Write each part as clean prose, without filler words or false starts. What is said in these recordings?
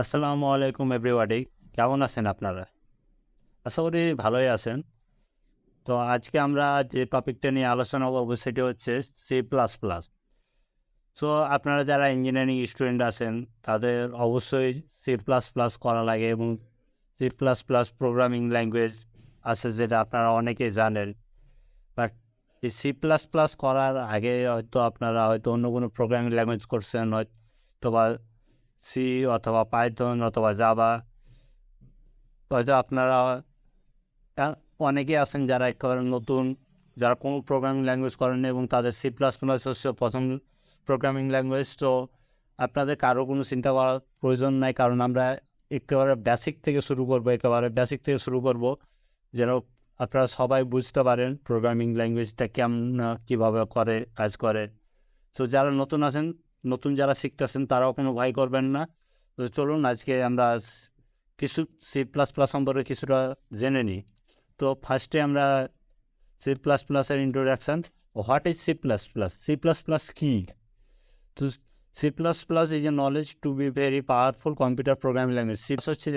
আসসালামু আলাইকুম এভরিবডি। কেমন আছেন আপনারা? আশা করি ভালোই আছেন। তো আজকে আমরা যে টপিকটা নিয়ে আলোচনা করব সেটি হচ্ছে সি প্লাস প্লাস। সো আপনারা যারা ইঞ্জিনিয়ারিং স্টুডেন্ট আছেন তাদের অবশ্যই সি প্লাস প্লাস করা লাগে এবং C plus plus programming language আছে যেটা আপনারা অনেকেই জানেন। বাট এই সি প্লাস প্লাস করার আগে হয়তো আপনারা হয়তো অন্য কোনো প্রোগ্রামিং ল্যাঙ্গুয়েজ করছেন, হয়তো বা সি অথবা পাইথন অথবা জাভা। হয়তো আপনারা অনেকেই আছেন যারা একেবারে নতুন, যারা কোনো প্রোগ্রামিং ল্যাঙ্গুয়েজ করেননি এবং তাদের সি প্লাস প্লাস হচ্ছে প্রথম প্রোগ্রামিং ল্যাঙ্গুয়েজ। তো আপনাদের কারো কোনো চিন্তা করার প্রয়োজন নাই, কারণ আমরা একেবারে বেসিক থেকে শুরু করব, যেন আপনারা সবাই বুঝতে পারেন প্রোগ্রামিং ল্যাঙ্গুয়েজটা কেমন, কীভাবে কাজ করে। তো যারা নতুন আছেন, নতুন যারা শিখতেছেন তারাও কোনো ভয় করবেন না। তো চলুন আজকে আমরা কিছু সি প্লাস প্লাস সম্পর্কে কিছুটা জেনে নিই। তো ফার্স্টে আমরা সি প্লাস প্লাসের introduction. What is C plus plus? C plus plus কী? তো C plus plus is a knowledge to be very powerful computer programming language. C হচ্ছে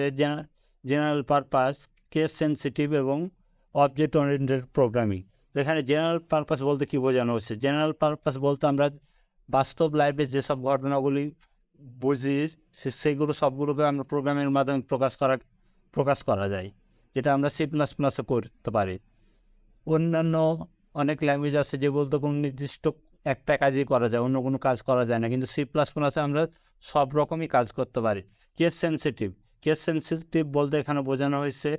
জেনারেল পারপাস, কেস সেন্সিটিভ এবং অবজেক্ট ওরিয়েন্টেড প্রোগ্রামিং। তো এখানে general purpose বলতে কী বোঝানো হচ্ছে? General purpose বলতে আমরা বাস্তব লাইফে যেসব ঘটনাগুলি বুঝি সেগুলো সবগুলোকে আমরা প্রোগ্রামের মাধ্যমে প্রকাশ করা যায়, যেটা আমরা সি প্লাস প্লাসে করতে পারি। অন্যান্য অনেক ল্যাঙ্গুয়েজ আছে যেগুলো তো কোনো নির্দিষ্ট একটা কাজই করা যায়, অন্য কোনো কাজ করা যায় না, কিন্তু সি প্লাস প্লাসে আমরা সব রকমই কাজ করতে পারি। কেস সেন্সিটিভ বলতে এখানে বোঝানো হয়েছে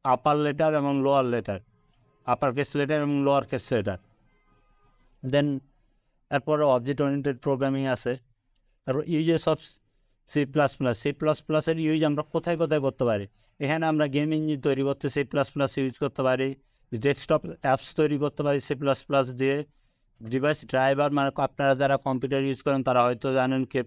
আপার লেটার এবং lower letter, upper case letter এবং লোয়ার কেস লেটার। দেন এরপরে অবজেক্ট ওরিয়েন্টেড প্রোগ্রামিং আছে। তারপর ইউজেস অফ সি প্লাস প্লাসের ইউজ আমরা কোথায় করতে পারি? এখানে আমরা গেম ইঞ্জিন তৈরি করতে সি প্লাস প্লাস ইউজ করতে পারি, ডেস্কটপ অ্যাপস তৈরি করতে পারি সি প্লাস প্লাস দিয়ে, ডিভাইস ড্রাইভার মানে আপনারা যারা কম্পিউটার ইউজ করেন তারা হয়তো জানেন কি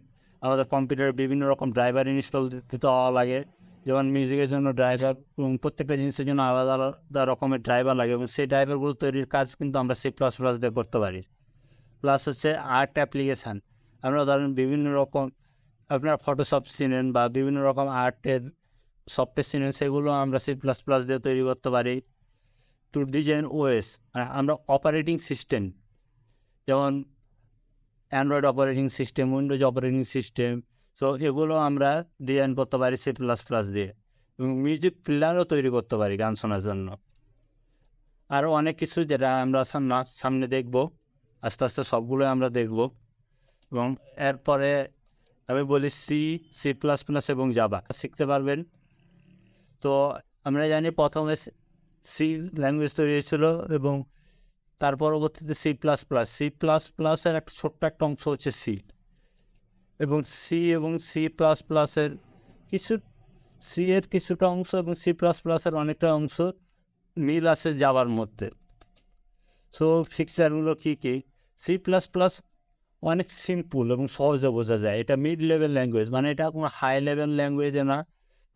আমাদের কম্পিউটারে বিভিন্ন রকম ড্রাইভার ইনস্টল দিতে লাগে, যেমন মিউজিকের জন্য ড্রাইভার, প্রত্যেকটা জিনিসের জন্য আলাদা আলাদা রকমের ড্রাইভার লাগে এবং সেই ড্রাইভারগুলো তৈরির কাজ কিন্তু আমরা সি প্লাস প্লাস দিয়ে করতে পারি। প্লাস হচ্ছে আর্ট অ্যাপ্লিকেশান। আমরা ধরেন বিভিন্ন রকম আপনার ফটোশপ চিনেন বা বিভিন্ন রকম আর্টের সফটওয়্যার চিনেন, সেগুলো আমরা সি প্লাস প্লাস দিয়ে তৈরি করতে পারি। টু ডিজাইন ওএস, আমরা অপারেটিং সিস্টেম যেমন Android operating system, Windows operating system, so এগুলো আমরা ডিজাইন করতে পারি সি প্লাস প্লাস দিয়ে। এবং মিউজিক প্লেয়ারও তৈরি করতে পারি গান শোনার জন্য। আরও অনেক কিছু যেটা আমরা সামনে দেখব, আস্তে আস্তে সবগুলো আমরা দেখব। এবং এরপরে আমি বলি সি প্লাস প্লাস এবং জাভা শিখতে পারবেন। তো আমরা জানি প্রথমে সি ল্যাঙ্গুয়েজ তৈরি হয়েছিল এবং তার পরবর্তীতে সি প্লাস প্লাসের একটা ছোট্ট একটা অংশ হচ্ছে সি, এবং সি প্লাস প্লাসের কিছুটা অংশ এবং সি প্লাস প্লাসের অনেকটা অংশ মিল আছে জাভার মধ্যে। সো ফিচারগুলো কী কী? সি প্লাস প্লাস অনেক সিম্পল এবং সহজে বোঝা যায়। এটা মিড লেভেল ল্যাঙ্গুয়েজ, মানে এটা কোনো হাই লেভেল ল্যাঙ্গুয়েজে না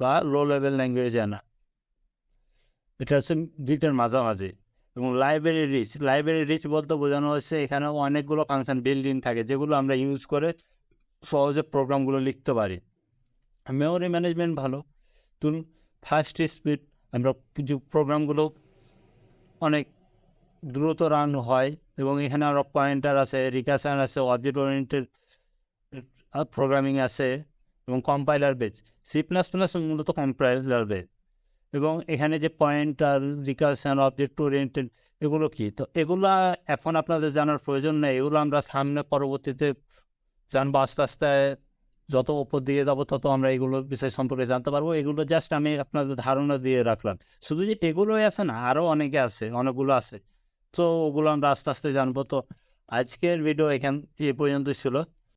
বা লো লেভেল ল্যাঙ্গুয়েজে না, এটা হচ্ছে দুইটার মাঝামাঝি। এবং লাইব্রেরি রিচ বলতে বোঝানো হচ্ছে এখানে অনেকগুলো ফাংশন বিল্ডিং থাকে যেগুলো আমরা ইউজ করে সহজে প্রোগ্রামগুলো লিখতে পারি। মেমোরি ম্যানেজমেন্ট ভালো, ধরুন ফাস্ট স্পিড, আমরা কিছু প্রোগ্রামগুলো অনেক দ্রুত রান হয় এবং এখানে আরও পয়েন্টার আছে, রিকার্শন আছে, অবজেক্ট ওরিয়েন্টেড প্রোগ্রামিং আছে এবং compiler base. C plus plus মূলত কম্পাইলার বেস, এবং এখানে যে পয়েন্টার, রিকার্শন, অবজেক্ট ওরিয়েন্টেড এগুলো কি, তো এগুলো এখন আপনাদের জানার প্রয়োজন নেই, এগুলো আমরা সামনে পরবর্তীতে জানবো। আস্তে আস্তে যত উপর দিয়ে যাবো তত আমরা এগুলোর বিষয় সম্পর্কে জানতে পারবো। এগুলো জাস্ট আমি আপনাদের ধারণা দিয়ে রাখলাম। শুধু যে এগুলোই আছে না, আরও অনেকগুলো আছে, তো ওগুলো আমরা আস্তে আস্তে জানবো। তো আজকের ভিডিও এ পর্যন্ত ছিল।